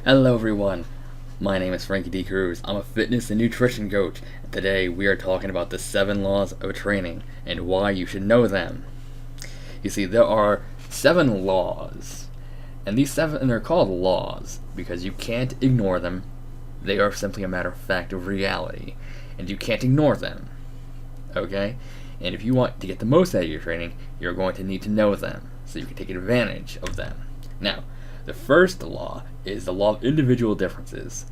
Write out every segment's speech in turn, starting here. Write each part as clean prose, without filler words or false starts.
Hello everyone, my name is Frankie D. Cruz. I'm a fitness and nutrition coach, and today we are talking about the 7 laws of training and why you should know them. You see, there are 7 laws, and these 7 are called laws because you can't ignore them. They are simply a matter of fact of reality, and you can't ignore them. Okay? And if you want to get the most out of your training, you're going to need to know them so you can take advantage of them. Now, the first law is the law of individual differences.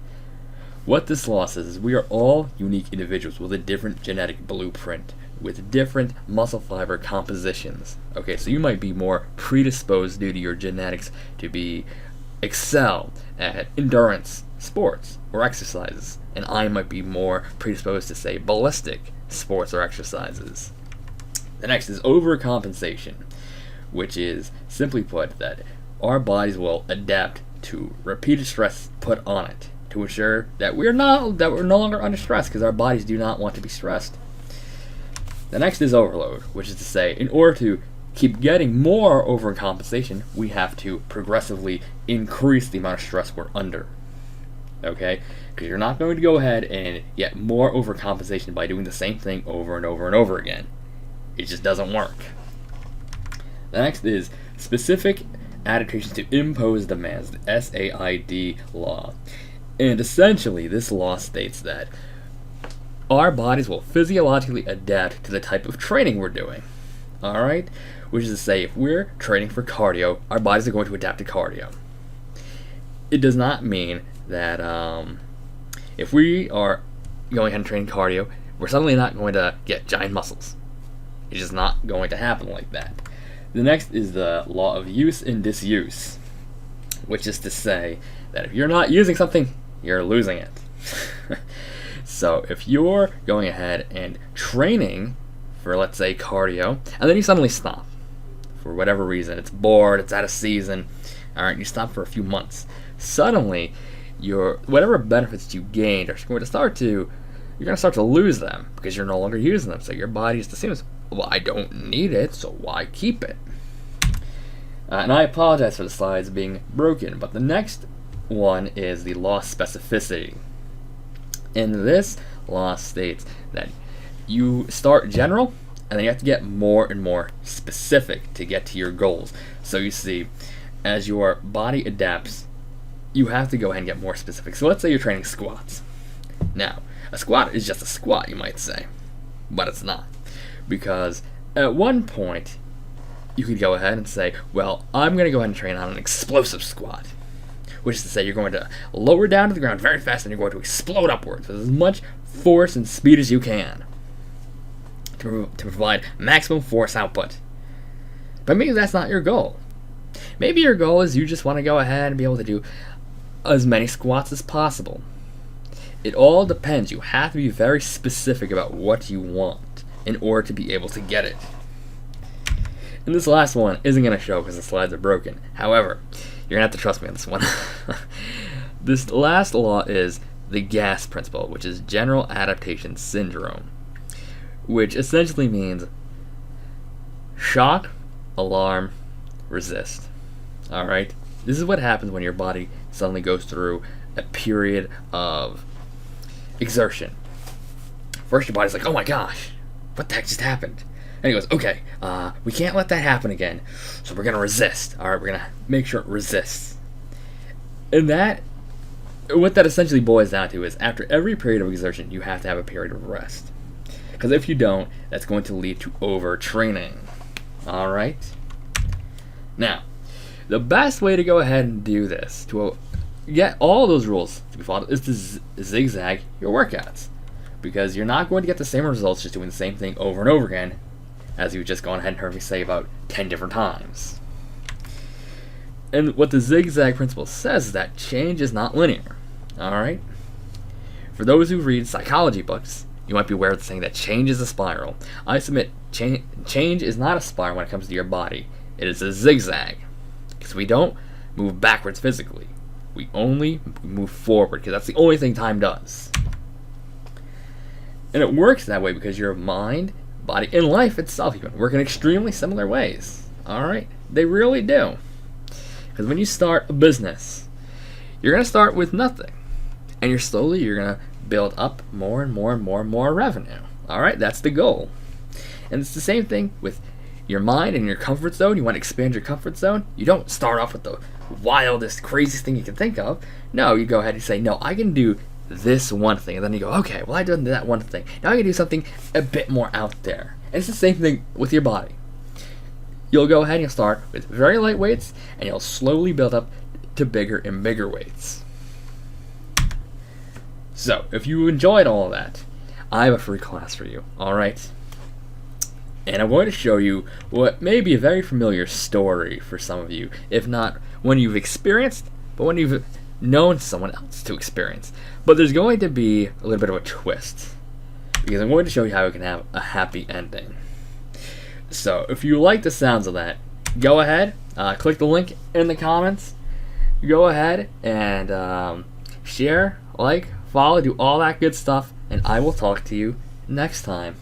What this law says is we are all unique individuals with a different genetic blueprint, with different muscle fiber compositions. Okay, so you might be more predisposed due to your genetics to excel at endurance sports or exercises, and I might be more predisposed to, say, ballistic sports or exercises. The next is overcompensation, which is, simply put, that our bodies will adapt to repeated stress put on it to ensure that we're no longer under stress because our bodies do not want to be stressed. The next is overload, which is to say, in order to keep getting more overcompensation, we have to progressively increase the amount of stress we're under. Okay? Because you're not going to go ahead and get more overcompensation by doing the same thing over and over and over again. It just doesn't work. The next is specific adaptations to impose demands, the SAID law. And essentially, this law states that our bodies will physiologically adapt to the type of training we're doing. Alright? Which is to say, if we're training for cardio, our bodies are going to adapt to cardio. It does not mean that if we are going ahead and training cardio, we're suddenly not going to get giant muscles. It's just not going to happen like that. The next is the law of use and disuse, which is to say that if you're not using something, you're losing it. So if you're going ahead and training for, let's say, cardio, and then you suddenly stop for whatever reason, it's bored, it's out of season, alright, you stop for a few months, suddenly your whatever benefits you gained are going to start to lose them because you're no longer using them. So your body just assumes, well, I don't need it, so why keep it? And I apologize for the slides being broken, but the next one is the law of specificity. And this law states that you start general, and then you have to get more and more specific to get to your goals. So you see, as your body adapts, you have to go ahead and get more specific. So let's say you're training squats. Now, a squat is just a squat, you might say, but it's not. Because at one point, you could go ahead and say, well, I'm going to go ahead and train on an explosive squat, which is to say you're going to lower down to the ground very fast and you're going to explode upwards with as much force and speed as you can to provide maximum force output. But maybe that's not your goal. Maybe your goal is you just want to go ahead and be able to do as many squats as possible. It all depends. You have to be very specific about what you want in order to be able to get it. And this last one isn't going to show because the slides are broken. However, you're going to have to trust me on this one. This last law is the GAS principle, which is General Adaptation Syndrome, which essentially means shock, alarm, resist. Alright? This is what happens when your body suddenly goes through a period of exertion. First, your body's like, oh my gosh, what the heck just happened? And he goes, okay, we can't let that happen again, so we're going to resist. Alright, we're going to make sure it resists. And what that essentially boils down to is after every period of exertion, you have to have a period of rest. Because if you don't, that's going to lead to overtraining. Alright? Now, the best way to go ahead and do this, to get all those rules to be followed, is to zigzag your workouts. Because you're not going to get the same results just doing the same thing over and over again as you've just gone ahead and heard me say about 10 different times. And what the zigzag principle says is that change is not linear. Alright? For those who read psychology books, you might be aware of saying that change is a spiral. I submit change is not a spiral when it comes to your body. It is a zigzag. Because we don't move backwards physically. We only move forward, because that's the only thing time does. And it works that way because your mind, body, and life itself even work in extremely similar ways. Alright? They really do. Because when you start a business, you're going to start with nothing. And you're going to build up more and more and more and more revenue. All right, that's the goal. And it's the same thing with your mind and your comfort zone. You want to expand your comfort zone. You don't start off with the wildest, craziest thing you can think of. No, you go ahead and say, no, I can do this one thing. And then you go, okay, well, I done that one thing. Now I can do something a bit more out there. And it's the same thing with your body. You'll go ahead and you'll start with very light weights, and you'll slowly build up to bigger and bigger weights. So, if you enjoyed all of that, I have a free class for you, alright? And I'm going to show you what may be a very familiar story for some of you, if not one you've experienced, but one you've known someone else to experience. But there's going to be a little bit of a twist, because I'm going to show you how it can have a happy ending. So, if you like the sounds of that, go ahead, click the link in the comments, go ahead and share, like, follow, do all that good stuff, and I will talk to you next time.